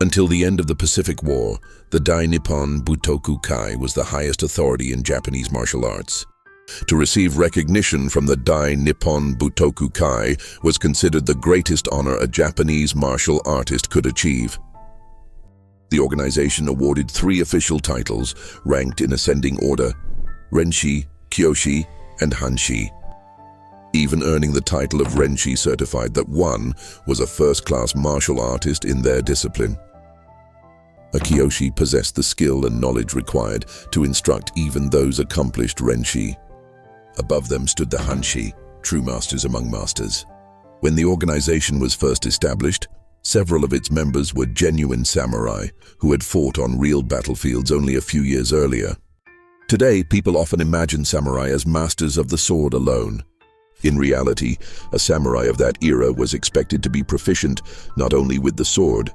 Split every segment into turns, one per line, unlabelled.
Until the end of the Pacific War, the Dai Nippon Butokukai was the highest authority in Japanese martial arts. To receive recognition from the Dai Nippon Butokukai was considered the greatest honor a Japanese martial artist could achieve. The organization awarded 3 official titles, ranked in ascending order: Renshi, Kyoshi, and Hanshi. Even earning the title of Renshi certified that one was a first-class martial artist in their discipline. A Kyoshi possessed the skill and knowledge required to instruct even those accomplished Renshi. Above them stood the Hanshi, true masters among masters. When the organization was first established, several of its members were genuine samurai who had fought on real battlefields only a few years earlier. Today, people often imagine samurai as masters of the sword alone. In reality, a samurai of that era was expected to be proficient not only with the sword,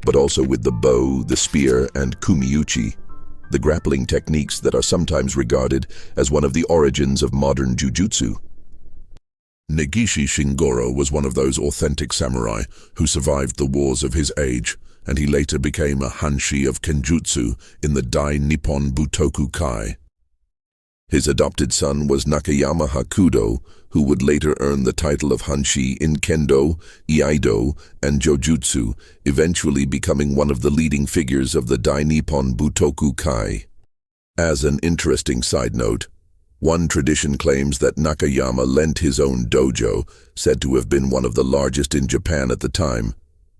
but also with the bow, the spear, and kumiuchi, the grappling techniques that are sometimes regarded as one of the origins of modern jujutsu. Negishi Shingoro was one of those authentic samurai who survived the wars of his age, and he later became a Hanshi of kenjutsu in the Dai Nippon Butokukai. His adopted son was Nakayama Hakudo, who would later earn the title of Hanshi in Kendo, Iaido, and Jujutsu, eventually becoming one of the leading figures of the Dai Nippon Butokukai. As an interesting side note, one tradition claims that Nakayama lent his own dojo, said to have been one of the largest in Japan at the time,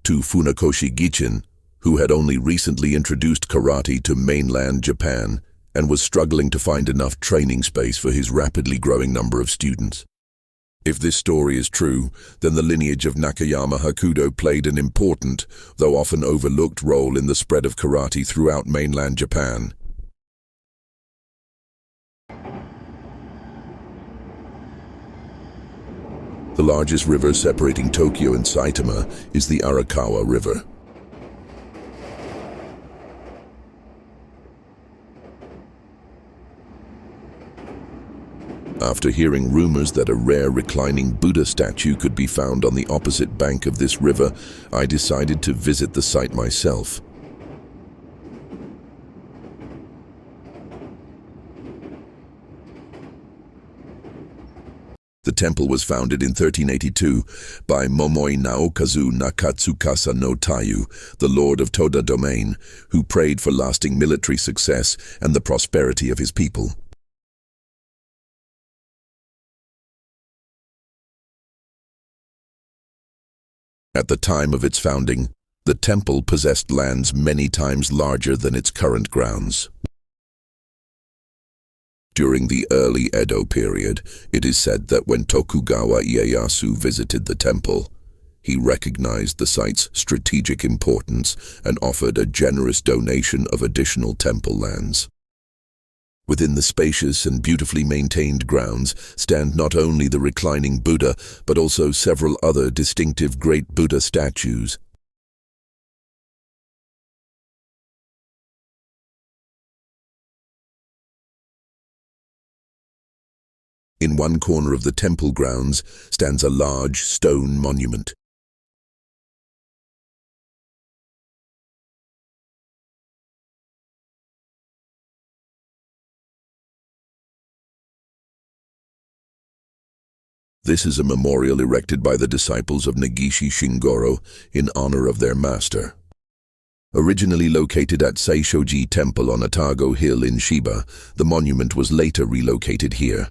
to Funakoshi Gichin, who had only recently introduced karate to mainland Japan and was struggling to find enough training space for his rapidly growing number of students. If this story is true, then the lineage of Nakayama Hakudo played an important, though often overlooked, role in the spread of karate throughout mainland Japan. The largest river separating Tokyo and Saitama is the Arakawa River. After hearing rumors that a rare reclining Buddha statue could be found on the opposite bank of this river, I decided to visit the site myself. The temple was founded in 1382 by Momoi Naokazu Nakatsukasa no Taiyu, the lord of Toda domain, who prayed for lasting military success and the prosperity of his people. At the time of its founding, the temple possessed lands many times larger than its current grounds. During the early Edo period, it is said that when Tokugawa Ieyasu visited the temple, he recognized the site's strategic importance and offered a generous donation of additional temple lands. Within the spacious and beautifully maintained grounds stand not only the reclining Buddha, but also several other distinctive great Buddha statues. In one corner of the temple grounds stands a large stone monument. This is a memorial erected by the disciples of Negishi Shingoro in honor of their master. Originally located at Seishoji Temple on Atago Hill in Shiba, the monument was later relocated here.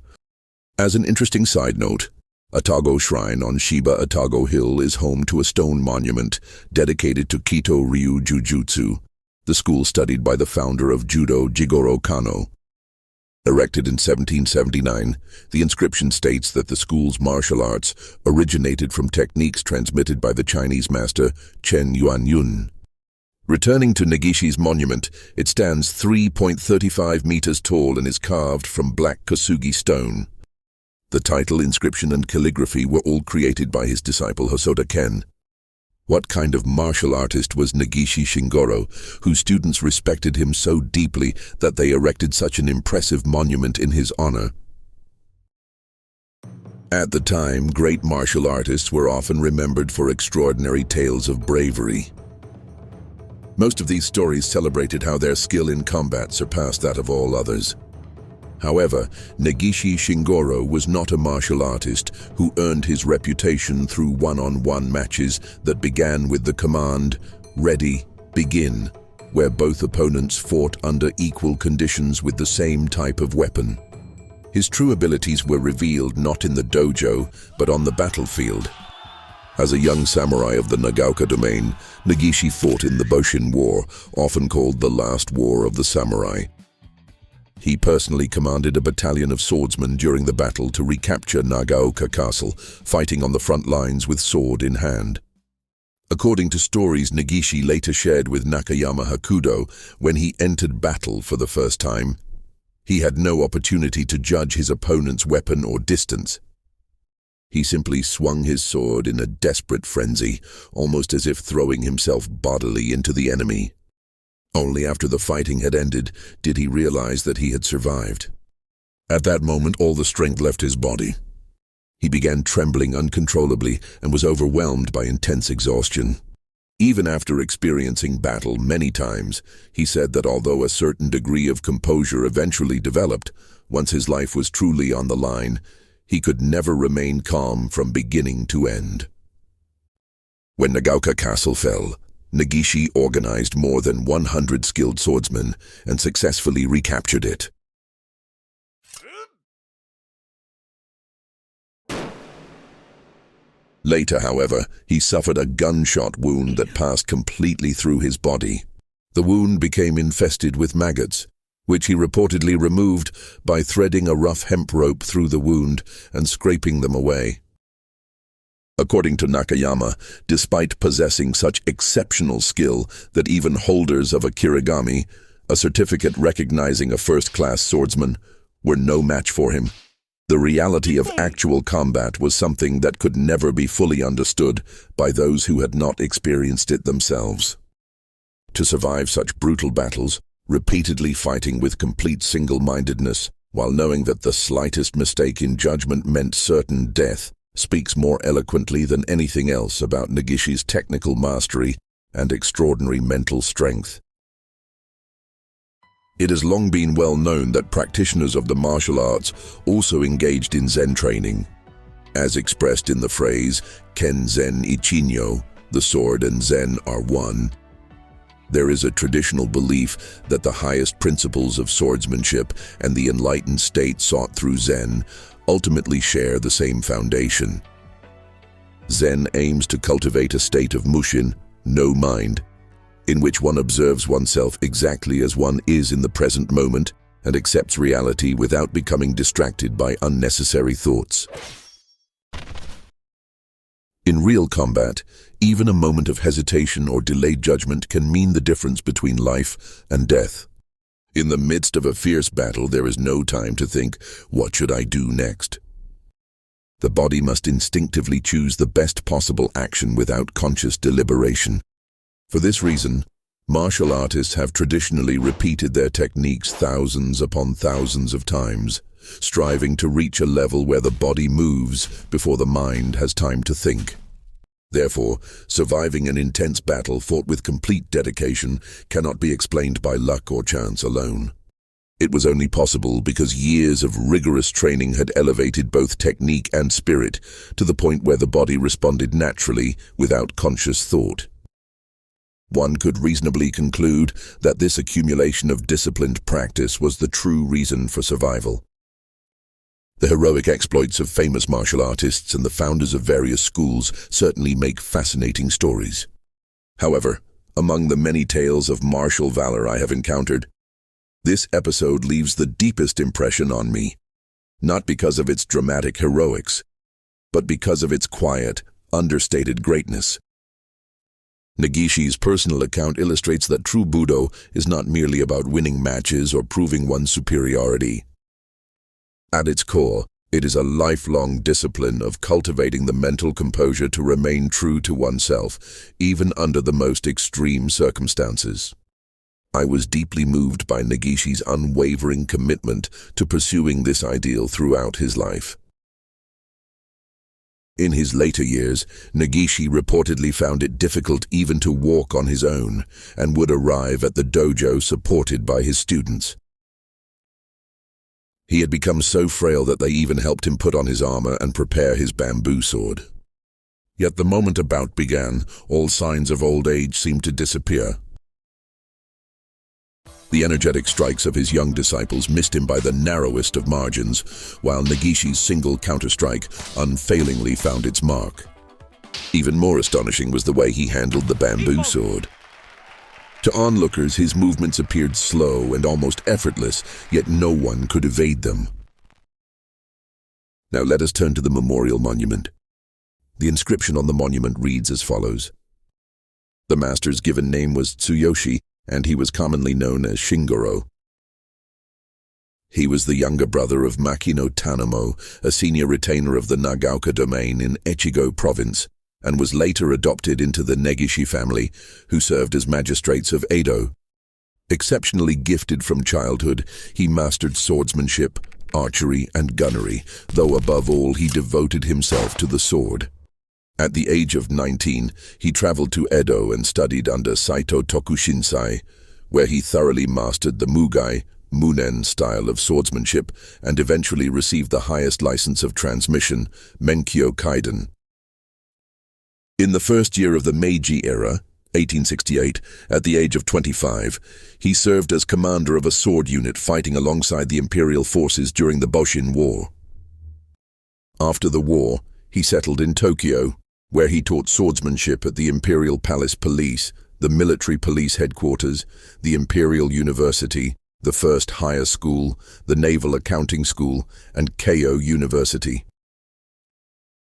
As an interesting side note, Atago Shrine on Shiba Atago Hill is home to a stone monument dedicated to Kito-ryu jujutsu, the school studied by the founder of judo, Jigoro Kano. Erected in 1779, the inscription states that the school's martial arts originated from techniques transmitted by the Chinese master Chen Yuanyun. Returning to Negishi's monument, it stands 3.35 meters tall and is carved from black Kosugi stone. The title, inscription, and calligraphy were all created by his disciple Hosoda Ken. What kind of martial artist was Negishi Shingoro, whose students respected him so deeply that they erected such an impressive monument in his honor? At the time, great martial artists were often remembered for extraordinary tales of bravery. Most of these stories celebrated how their skill in combat surpassed that of all others. However, Negishi Shingoro was not a martial artist who earned his reputation through one-on-one matches that began with the command, "Ready, begin," where both opponents fought under equal conditions with the same type of weapon. His true abilities were revealed not in the dojo, but on the battlefield. As a young samurai of the Nagaoka domain, Negishi fought in the Boshin War, often called the last war of the samurai. He personally commanded a battalion of swordsmen during the battle to recapture Nagaoka Castle, fighting on the front lines with sword in hand. According to stories Negishi later shared with Nakayama Hakudo, when he entered battle for the first time, he had no opportunity to judge his opponent's weapon or distance. He simply swung his sword in a desperate frenzy, almost as if throwing himself bodily into the enemy. Only after the fighting had ended did he realize that he had survived. At that moment, all the strength left his body. He began trembling uncontrollably and was overwhelmed by intense exhaustion. Even after experiencing battle many times, he said that although a certain degree of composure eventually developed, once his life was truly on the line, he could never remain calm from beginning to end. When Nagaoka Castle fell, Negishi organized more than 100 skilled swordsmen and successfully recaptured it. Later, however, he suffered a gunshot wound that passed completely through his body. The wound became infested with maggots, which he reportedly removed by threading a rough hemp rope through the wound and scraping them away. According to Nakayama, despite possessing such exceptional skill that even holders of a kirigami, a certificate recognizing a first-class swordsman, were no match for him, the reality of actual combat was something that could never be fully understood by those who had not experienced it themselves. To survive such brutal battles, repeatedly fighting with complete single-mindedness, while knowing that the slightest mistake in judgment meant certain death, speaks more eloquently than anything else about Negishi's technical mastery and extraordinary mental strength. It has long been well known that practitioners of the martial arts also engaged in Zen training. As expressed in the phrase, Ken Zen Ichi Nyo, the sword and Zen are one. There is a traditional belief that the highest principles of swordsmanship and the enlightened state sought through Zen ultimately share the same foundation. Zen aims to cultivate a state of mushin, no mind, in which one observes oneself exactly as one is in the present moment and accepts reality without becoming distracted by unnecessary thoughts. In real combat, even a moment of hesitation or delayed judgment can mean the difference between life and death. In the midst of a fierce battle, there is no time to think, what should I do next? The body must instinctively choose the best possible action without conscious deliberation. For this reason, martial artists have traditionally repeated their techniques thousands upon thousands of times, striving to reach a level where the body moves before the mind has time to think. Therefore, surviving an intense battle fought with complete dedication cannot be explained by luck or chance alone. It was only possible because years of rigorous training had elevated both technique and spirit to the point where the body responded naturally without conscious thought. One could reasonably conclude that this accumulation of disciplined practice was the true reason for survival. The heroic exploits of famous martial artists and the founders of various schools certainly make fascinating stories. However, among the many tales of martial valor I have encountered, this episode leaves the deepest impression on me, not because of its dramatic heroics, but because of its quiet, understated greatness. Negishi's personal account illustrates that true Budo is not merely about winning matches or proving one's superiority. At its core, it is a lifelong discipline of cultivating the mental composure to remain true to oneself, even under the most extreme circumstances. I was deeply moved by Negishi's unwavering commitment to pursuing this ideal throughout his life. In his later years, Negishi reportedly found it difficult even to walk on his own, and would arrive at the dojo supported by his students. He had become so frail that they even helped him put on his armor and prepare his bamboo sword. Yet the moment a bout began, all signs of old age seemed to disappear. The energetic strikes of his young disciples missed him by the narrowest of margins, while Negishi's single counterstrike unfailingly found its mark. Even more astonishing was the way he handled the bamboo sword. To onlookers, his movements appeared slow and almost effortless, yet no one could evade them. Now let us turn to the memorial monument. The inscription on the monument reads as follows. The master's given name was Tsuyoshi, and he was commonly known as Shingoro. He was the younger brother of Makino Tanamo, a senior retainer of the Nagaoka domain in Echigo province, and was later adopted into the Negishi family, who served as magistrates of Edo. Exceptionally gifted from childhood, he mastered swordsmanship, archery, and gunnery, though above all he devoted himself to the sword. At the age of 19, he traveled to Edo and studied under Saito Tokushinsai, where he thoroughly mastered the Mugai, Munen style of swordsmanship and eventually received the highest license of transmission, Menkyo Kaiden. In the first year of the Meiji era, 1868, at the age of 25, he served as commander of a sword unit fighting alongside the imperial forces during the Boshin War. After the war, he settled in Tokyo, where he taught swordsmanship at the Imperial Palace Police, the military police headquarters, the Imperial University, the first higher school, the Naval Accounting School, and Keio University.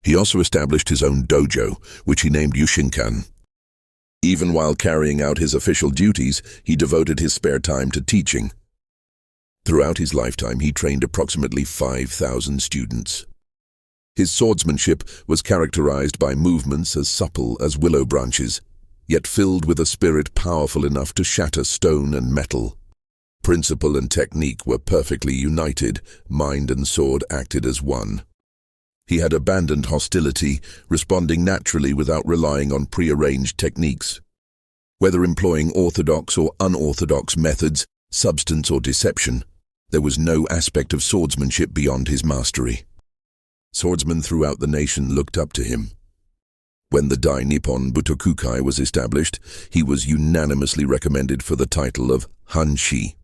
He also established his own dojo, which he named Yushinkan. Even while carrying out his official duties, he devoted his spare time to teaching. Throughout his lifetime, he trained approximately 5,000 students. His swordsmanship was characterized by movements as supple as willow branches, yet filled with a spirit powerful enough to shatter stone and metal. Principle and technique were perfectly united, mind and sword acted as one. He had abandoned hostility, responding naturally without relying on prearranged techniques. Whether employing orthodox or unorthodox methods, substance or deception, there was no aspect of swordsmanship beyond his mastery. Swordsmen throughout the nation looked up to him. When the Dai Nippon Butokukai was established, he was unanimously recommended for the title of Hanshi.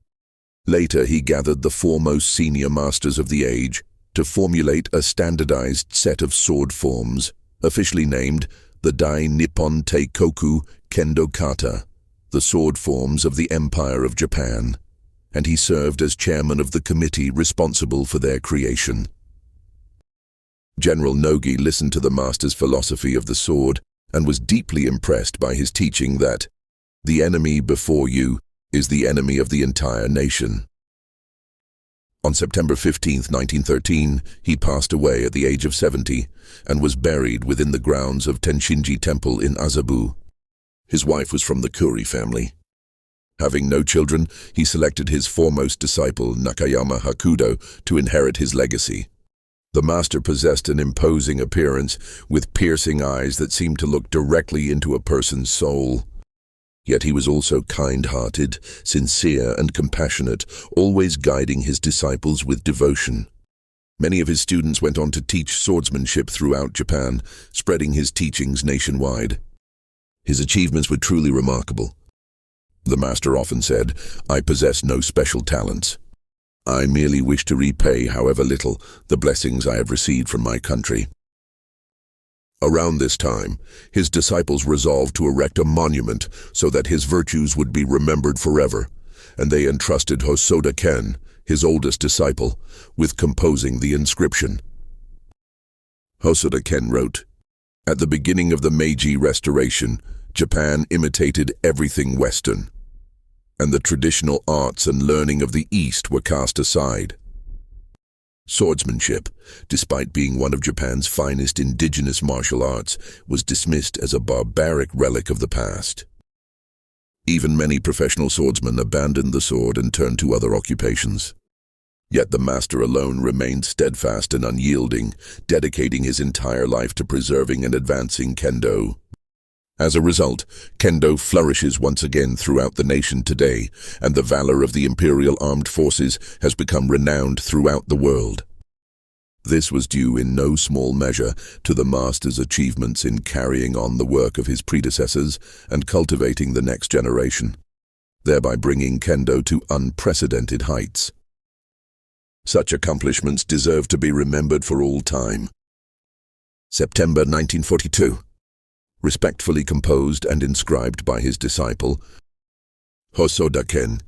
Later, he gathered the foremost senior masters of the age to formulate a standardized set of sword forms, officially named the Dai Nippon Teikoku Kendo Kata, the sword forms of the Empire of Japan, and he served as chairman of the committee responsible for their creation. General Nogi listened to the master's philosophy of the sword and was deeply impressed by his teaching that the enemy before you is the enemy of the entire nation. On September 15, 1913, he passed away at the age of 70 and was buried within the grounds of Tenshinji Temple in Azabu. His wife was from the Kuri family. Having no children, he selected his foremost disciple, Nakayama Hakudo, to inherit his legacy. The master possessed an imposing appearance, with piercing eyes that seemed to look directly into a person's soul. Yet he was also kind-hearted, sincere, and compassionate, always guiding his disciples with devotion. Many of his students went on to teach swordsmanship throughout Japan, spreading his teachings nationwide. His achievements were truly remarkable. The master often said, "I possess no special talents. I merely wish to repay, however little, the blessings I have received from my country." Around this time, his disciples resolved to erect a monument so that his virtues would be remembered forever, and they entrusted Hosoda Ken, his oldest disciple, with composing the inscription. Hosoda Ken wrote, "At the beginning of the Meiji Restoration, Japan imitated everything Western, and the traditional arts and learning of the East were cast aside. Swordsmanship, despite being one of Japan's finest indigenous martial arts, was dismissed as a barbaric relic of the past. Even many professional swordsmen abandoned the sword and turned to other occupations. Yet the master alone remained steadfast and unyielding, dedicating his entire life to preserving and advancing Kendo. As a result, Kendo flourishes once again throughout the nation today, and the valor of the Imperial Armed Forces has become renowned throughout the world. This was due in no small measure to the master's achievements in carrying on the work of his predecessors and cultivating the next generation, thereby bringing Kendo to unprecedented heights. Such accomplishments deserve to be remembered for all time. September 1942. Respectfully composed and inscribed by his disciple, Hosoda Ken